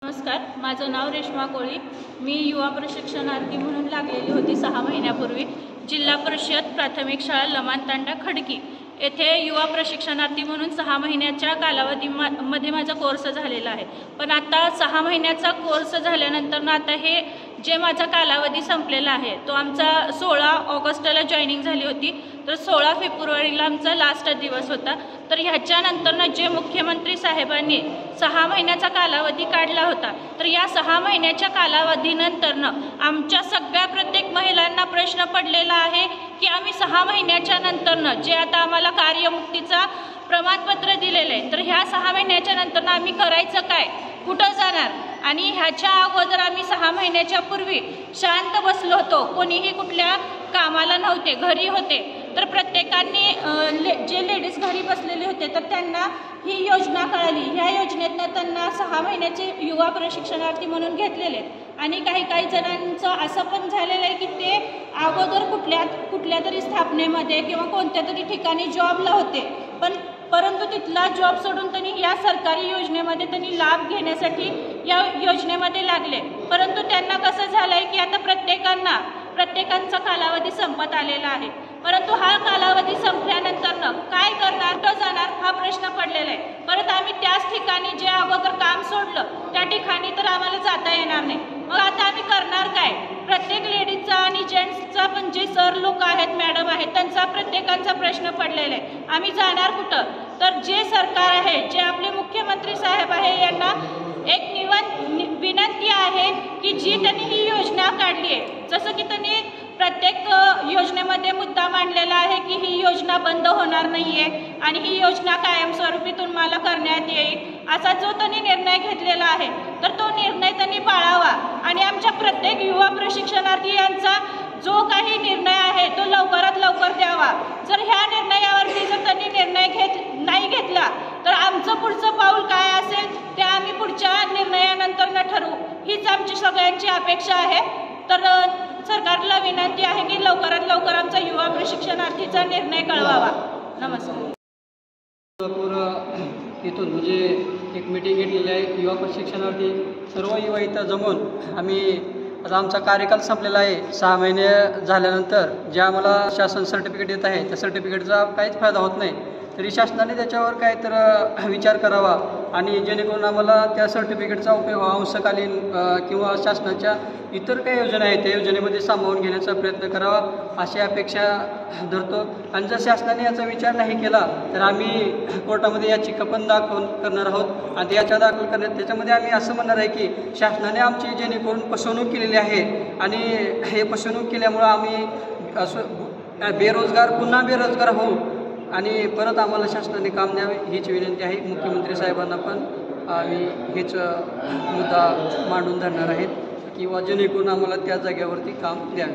नमस्कार, माझं नाव रेश्मा कोळी। मी युवा प्रशिक्षणार्थी म्हणून लागलेली होती 6 महिन्यापूर्वी जिल्हा परिषद प्राथमिक शाळा लमाणतांडा खडकी येथे युवा प्रशिक्षणार्थी म्हणून 6 महिन्याच्या कालावधीमध्ये माझा कोर्स झालेला आहे। पण आता 6 महिन्याचा कोर्स झाल्यानंतर आता हे जे माझा कालावधी संपलेला आहे तो आमचा 16 ऑगस्टला जॉईनिंग झाली होती, तर 16 फेब्रुवारीला आमचा लास्ट दिवस होता। तर ह्याच्यानंतर जे मुख्यमंत्री साहेबांनी 6 महिन्याचा कालावधी काढला होता, तर या 6 महिन्याच्या कालावधीनंतर आमच्या सगळ्या प्रत्येक महिलांना प्रश्न पडलेला आहे की आम्ही 6 महिन्याच्या नंतर जे आता आम्हाला कार्यमुक्तीचा प्रमाणपत्र दिलेलं आहे, तर ह्या 6 महिन्याच्या नंतर आम्ही करायचं काय, कुठं जाणार। आणि ह्याच्या अगोदर आम्ही 6 महिन्याच्या पूर्वी शांत बसलो होतो, कोणीही कुठल्या कामाला नव्हते, घरी होते। तर प्रत्येकाने जे लेडीज घरी बसलेले होते तर त्यांना ही योजना कळाली। ह्या योजनेतनं त्यांना 6 महिन्याचे युवा प्रशिक्षणार्थी म्हणून घेतलेले आणि काही जणांचं असं पण झालेलं आहे की ते अगोदर कुठल्या तरी स्थापनेमध्ये किंवा कोणत्या तरी ठिकाणी जॉबला होते, परंतु तिथला जॉब सोडून त्यांनी या सरकारी योजनेमध्ये त्यांनी लाभ घेण्यासाठी या योजनेमध्ये लागले। परंतु त्यांना कसं झालं आहे की आता प्रत्येकांचा कालावधी संपत आलेला आहे, परंतु हा कालावधी संपल्यानंतर काय करणार, कुठं जाणार हा प्रश्न पडलेला आहे। परत आम्ही त्याच ठिकाणी जे अगोदर काम सोडलं त्या ठिकाणी तर आम्हाला जाता येणार नाही। मग आता आम्ही करणार काय। प्रत्येक लेडीजचा आणि जेंट्सचा पण जे सर लोक आहेत, मॅडम आहेत, त्यांचा प्रत्येकांचा प्रश्न पडलेला आहे, आम्ही जाणार कुठं। तर जे सरकार आहे, जे आपले मुख्यमंत्री साहेब आहे, यांना एक विनंती आहे की जी त्यांनी ही योजना काढली आहे, जसं की त्यांनी प्रत्येक योजनेमध्ये मुद्दा मांडलेला आहे की ही योजना बंद होणार नाही आहे आणि ही योजना कायमस्वरूपी तुम्हाला करण्यात येईल, असा जो त्यांनी निर्णय घेतलेला आहे, तर तो निर्णय त्यांनी पाळावा आणि आमच्या प्रत्येक युवा प्रशिक्षणार्थी यांचा जो काही निर्णय आहे तो लवकरात लवकर द्यावा। जर ह्या निर्णयावरती जर त्यांनी निर्णय नाही घेतला तर आमचं पुढचं पाऊल काय असेल ते आम्ही पुढच्या निर्णयानंतर ठरवू, हीच आमची सगळ्यांची अपेक्षा आहे। तर सरकारला विनंती आहे की लवकरात लवकर आमचा युवा प्रशिक्षणार्थीचा निर्णय कळवावा। नमस्कार। इथून म्हणजे एक मीटिंग घेतलेली आहे, युवा प्रशिक्षणार्थी सर्व युवा इथं जमून आम्ही आता आमचा कार्यकाल संपलेला आहे। 6 महिने झाल्यानंतर जे आम्हाला शासन सर्टिफिकेट देत आहे त्या सर्टिफिकेटचा काहीच फायदा होत नाही, तरी शासनाने त्याच्यावर काय तर विचार करावा आणि जेणेकरून आम्हाला त्या सर्टिफिकेटचा उपयोग अंशकालीन किंवा शासनाच्या इतर काही योजना आहेत त्या योजनेमध्ये सामावून घेण्याचा प्रयत्न करावा अशी अपेक्षा धरतो। आणि जर शासनाने याचा विचार नाही केला तर आम्ही कोर्टामध्ये याचिका पण करणार आहोत आणि याच्या दाखल करण्यात त्याच्यामध्ये आम्ही असं म्हणणार आहे की शासनाने आमची जेणेकरून फसवणूक केलेली आहे आणि हे फसवणूक केल्यामुळं आम्ही पुन्हा बेरोजगार होऊ आणि परत आम्हाला शासनाने काम द्यावे हीच विनंती आहे। मुख्यमंत्री साहेबांना पण आम्ही हेच मुद्दा मांडून धरणार आहेत किंवा जेणेकरून आम्हाला त्या जागेवरती काम द्यावे।